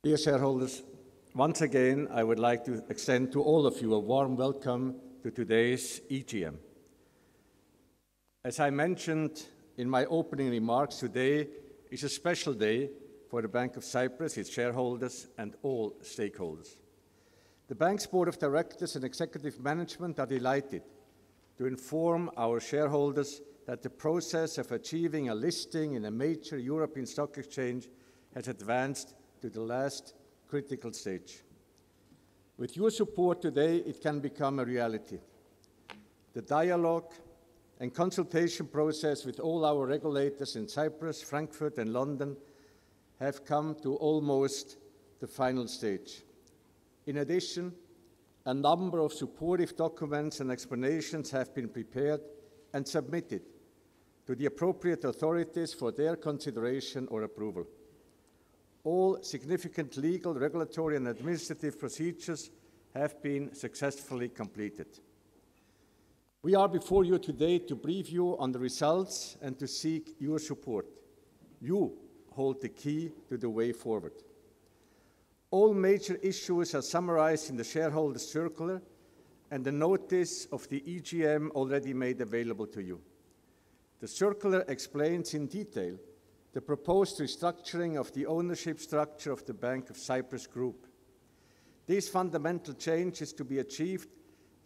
Dear shareholders, once again, I would like to extend to all of you a warm welcome to today's EGM. As I mentioned in my opening remarks, today is a special day for the Bank of Cyprus, its shareholders, and all stakeholders. The bank's board of directors and executive management are delighted to inform our shareholders that the process of achieving a listing in a major European stock exchange has advanced to the last critical stage. With your support today, it can become a reality. The dialogue and consultation process with all our regulators in Cyprus, Frankfurt, and London have come to almost the final stage. In addition, a number of supportive documents and explanations have been prepared and submitted to the appropriate authorities for their consideration or approval. All significant legal, regulatory, and administrative procedures have been successfully completed. We are before you today to brief you on the results and to seek your support. You hold the key to the way forward. All major issues are summarized in the shareholder circular and the notice of the EGM already made available to you. The circular explains in detail the proposed restructuring of the ownership structure of the Bank of Cyprus Group. This fundamental change is to be achieved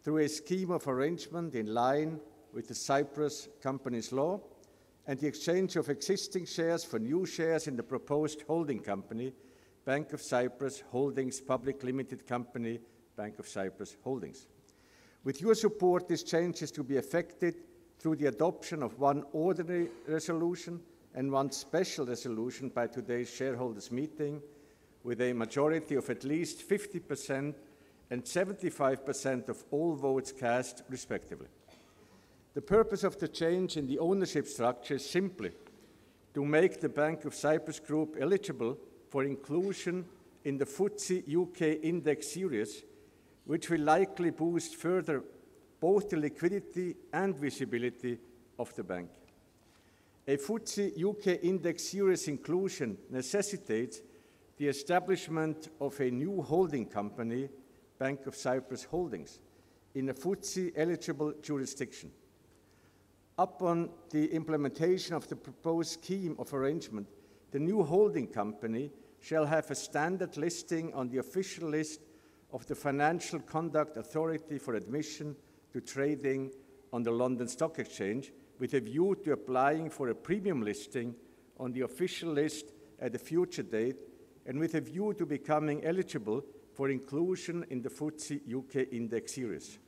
through a scheme of arrangement in line with the Cyprus Companies Law and the exchange of existing shares for new shares in the proposed holding company, Bank of Cyprus Holdings Public Limited Company, Bank of Cyprus Holdings. With your support, this change is to be effected through the adoption of one ordinary resolution and one special resolution by today's shareholders' meeting, with a majority of at least 50% and 75% of all votes cast, respectively. The purpose of the change in the ownership structure is simply to make the Bank of Cyprus Group eligible for inclusion in the FTSE UK Index Series, which will likely boost further both the liquidity and visibility of the bank. A FTSE UK Index Series inclusion necessitates the establishment of a new holding company, Bank of Cyprus Holdings, in a FTSE-eligible jurisdiction. Upon the implementation of the proposed scheme of arrangement, the new holding company shall have a standard listing on the official list of the Financial Conduct Authority for admission to trading on the London Stock Exchange, with a view to applying for a premium listing on the official list at a future date, and with a view to becoming eligible for inclusion in the FTSE UK Index Series.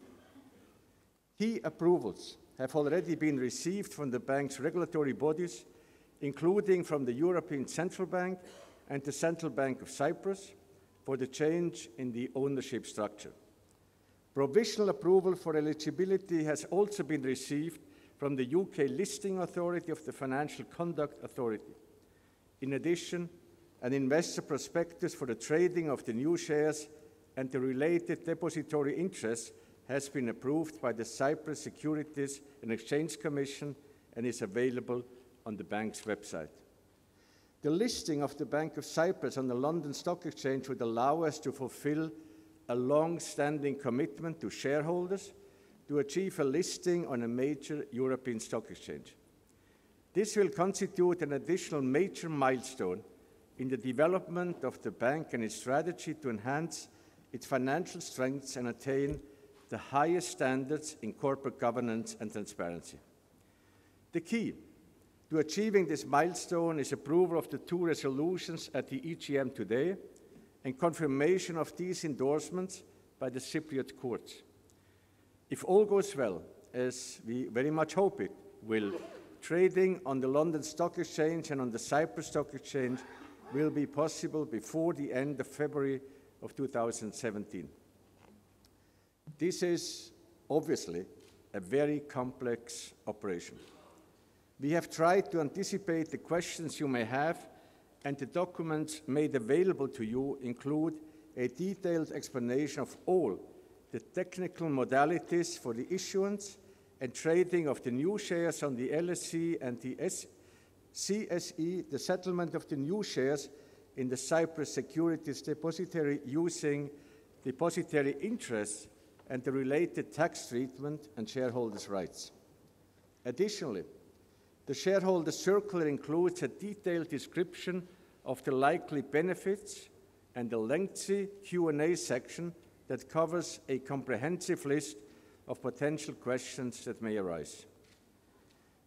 Key approvals have already been received from the bank's regulatory bodies, including from the European Central Bank and the Central Bank of Cyprus, for the change in the ownership structure. Provisional approval for eligibility has also been received from the UK Listing Authority of the Financial Conduct Authority. In addition, an investor prospectus for the trading of the new shares and the related depository interest has been approved by the Cyprus Securities and Exchange Commission and is available on the bank's website. The listing of the Bank of Cyprus on the London Stock Exchange would allow us to fulfill a long-standing commitment to shareholders to achieve a listing on a major European stock exchange. This will constitute an additional major milestone in the development of the bank and its strategy to enhance its financial strengths and attain the highest standards in corporate governance and transparency. The key to achieving this milestone is approval of the two resolutions at the EGM today and confirmation of these endorsements by the Cypriot courts. If all goes well, as we very much hope it will, trading on the London Stock Exchange and on the Cyprus Stock Exchange will be possible before the end of February of 2017. This is obviously a very complex operation. We have tried to anticipate the questions you may have, and the documents made available to you include a detailed explanation of all the technical modalities for the issuance and trading of the new shares on the LSE and the CSE, the settlement of the new shares in the Cyprus Securities Depository using depository interests and the related tax treatment and shareholders' rights. Additionally, the shareholder circular includes a detailed description of the likely benefits and a lengthy Q&A section that covers a comprehensive list of potential questions that may arise.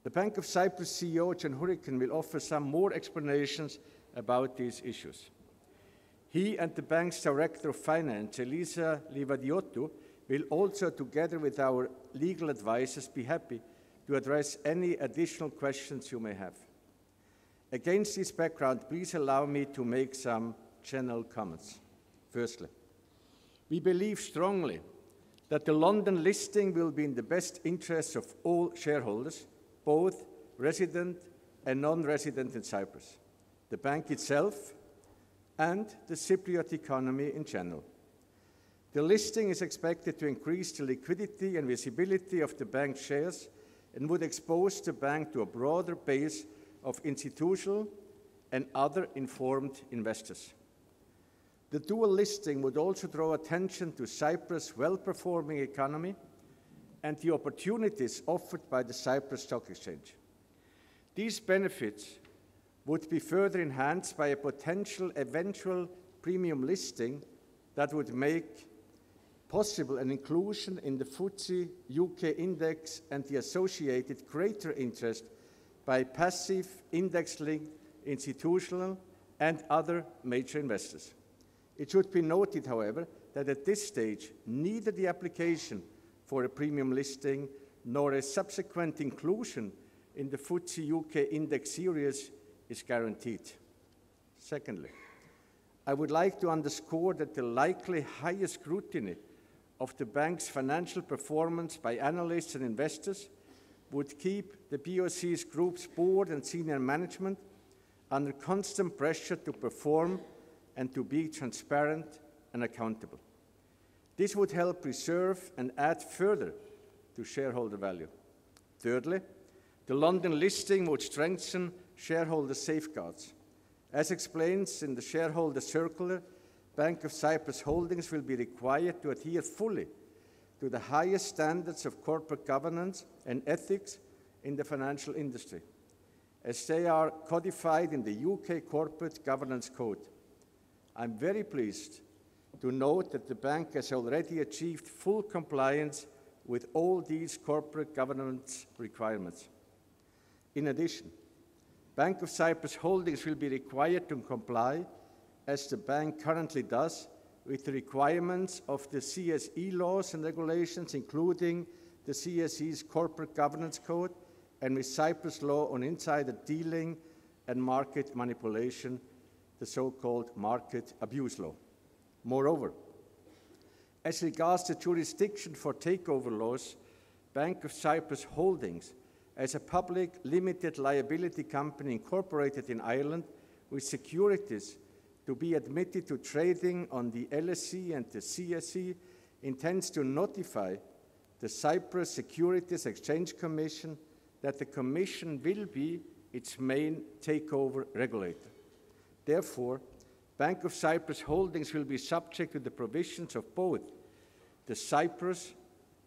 The Bank of Cyprus CEO, John Hurricane, will offer some more explanations about these issues. He and the bank's Director of Finance, Elisa Livadiotou, will also, together with our legal advisors, be happy to address any additional questions you may have. Against this background, please allow me to make some general comments. Firstly, we believe strongly that the London listing will be in the best interests of all shareholders, both resident and non-resident in Cyprus, the bank itself, and the Cypriot economy in general. The listing is expected to increase the liquidity and visibility of the bank's shares and would expose the bank to a broader base of institutional and other informed investors. The dual listing would also draw attention to Cyprus' well-performing economy and the opportunities offered by the Cyprus Stock Exchange. These benefits would be further enhanced by a potential eventual premium listing that would make possible an inclusion in the FTSE UK index and the associated greater interest by passive index-linked institutional and other major investors. It should be noted, however, that at this stage, neither the application for a premium listing nor a subsequent inclusion in the FTSE UK index series is guaranteed. Secondly, I would like to underscore that the likely highest scrutiny of the bank's financial performance by analysts and investors would keep the BOC's group's board and senior management under constant pressure to perform and to be transparent and accountable. This would help preserve and add further to shareholder value. Thirdly, the London listing would strengthen shareholder safeguards. As explained in the shareholder circular, Bank of Cyprus Holdings will be required to adhere fully to the highest standards of corporate governance and ethics in the financial industry, as they are codified in the UK Corporate Governance Code. I'm very pleased to note that the bank has already achieved full compliance with all these corporate governance requirements. In addition, Bank of Cyprus Holdings will be required to comply, as the bank currently does, with the requirements of the CSE laws and regulations, including the CSE's Corporate Governance Code and with Cyprus law on insider dealing and market manipulation, the so-called market abuse law. Moreover, as regards the jurisdiction for takeover laws, Bank of Cyprus Holdings, as a public limited liability company incorporated in Ireland with securities to be admitted to trading on the LSE and the CSE, intends to notify the Cyprus Securities Exchange Commission that the Commission will be its main takeover regulator. Therefore, Bank of Cyprus Holdings will be subject to the provisions of both the Cyprus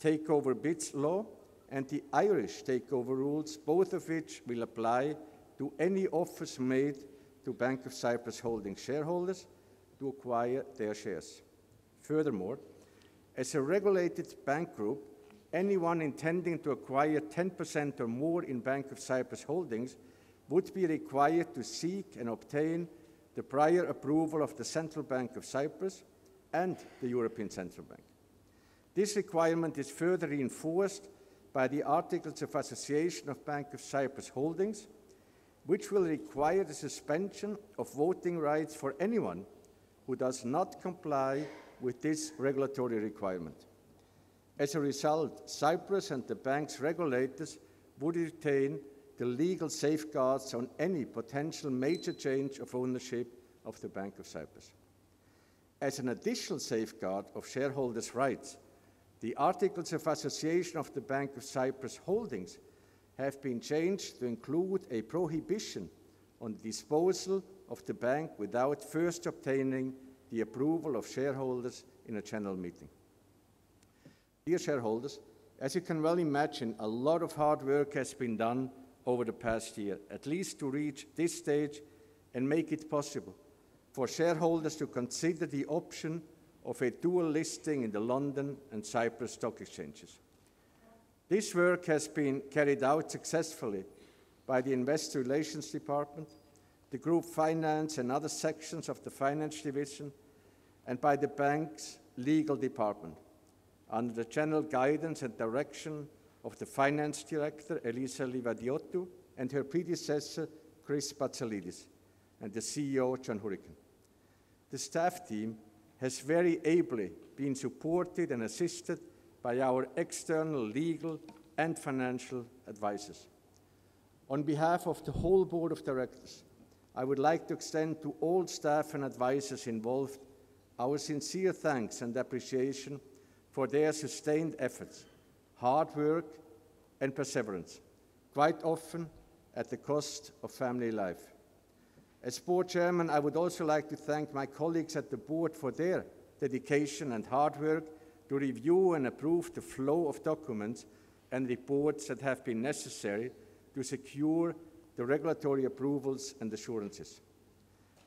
Takeover Bids Law and the Irish takeover rules, both of which will apply to any offers made to Bank of Cyprus Holdings shareholders to acquire their shares. Furthermore, as a regulated bank group, anyone intending to acquire 10% or more in Bank of Cyprus Holdings would be required to seek and obtain the prior approval of the Central Bank of Cyprus and the European Central Bank. This requirement is further reinforced by the Articles of Association of Bank of Cyprus Holdings, which will require the suspension of voting rights for anyone who does not comply with this regulatory requirement. As a result, Cyprus and the bank's regulators would retain the legal safeguards on any potential major change of ownership of the Bank of Cyprus. As an additional safeguard of shareholders' rights, the Articles of Association of the Bank of Cyprus Holdings have been changed to include a prohibition on the disposal of the bank without first obtaining the approval of shareholders in a general meeting. Dear shareholders, as you can well imagine, a lot of hard work has been done over the past year, at least to reach this stage and make it possible for shareholders to consider the option of a dual listing in the London and Cyprus stock exchanges. This work has been carried out successfully by the Investor Relations Department, the Group Finance and other sections of the Finance Division, and by the bank's Legal Department, under the general guidance and direction of the Finance Director, Elisa Livadiottou, and her predecessor, Chris Patsalidis, and the CEO, John Hurricane. The staff team has very ably been supported and assisted by our external legal and financial advisors. On behalf of the whole Board of Directors, I would like to extend to all staff and advisors involved our sincere thanks and appreciation for their sustained efforts, hard work, and perseverance, quite often at the cost of family life. As Board Chairman, I would also like to thank my colleagues at the Board for their dedication and hard work to review and approve the flow of documents and reports that have been necessary to secure the regulatory approvals and assurances.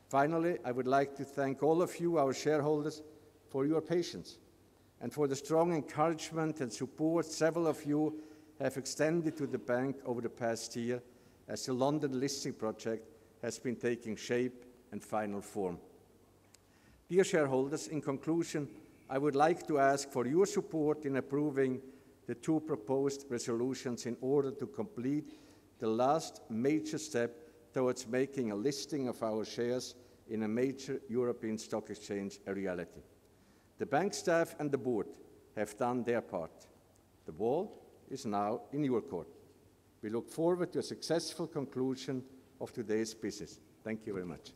Finally, I would like to thank all of you, our shareholders, for your patience and for the strong encouragement and support several of you have extended to the bank over the past year as the London listing project has been taking shape and final form. Dear shareholders, in conclusion, I would like to ask for your support in approving the two proposed resolutions in order to complete the last major step towards making a listing of our shares in a major European stock exchange a reality. The bank staff and the Board have done their part. The ball is now in your court. We look forward to a successful conclusion of today's business. Thank you very much.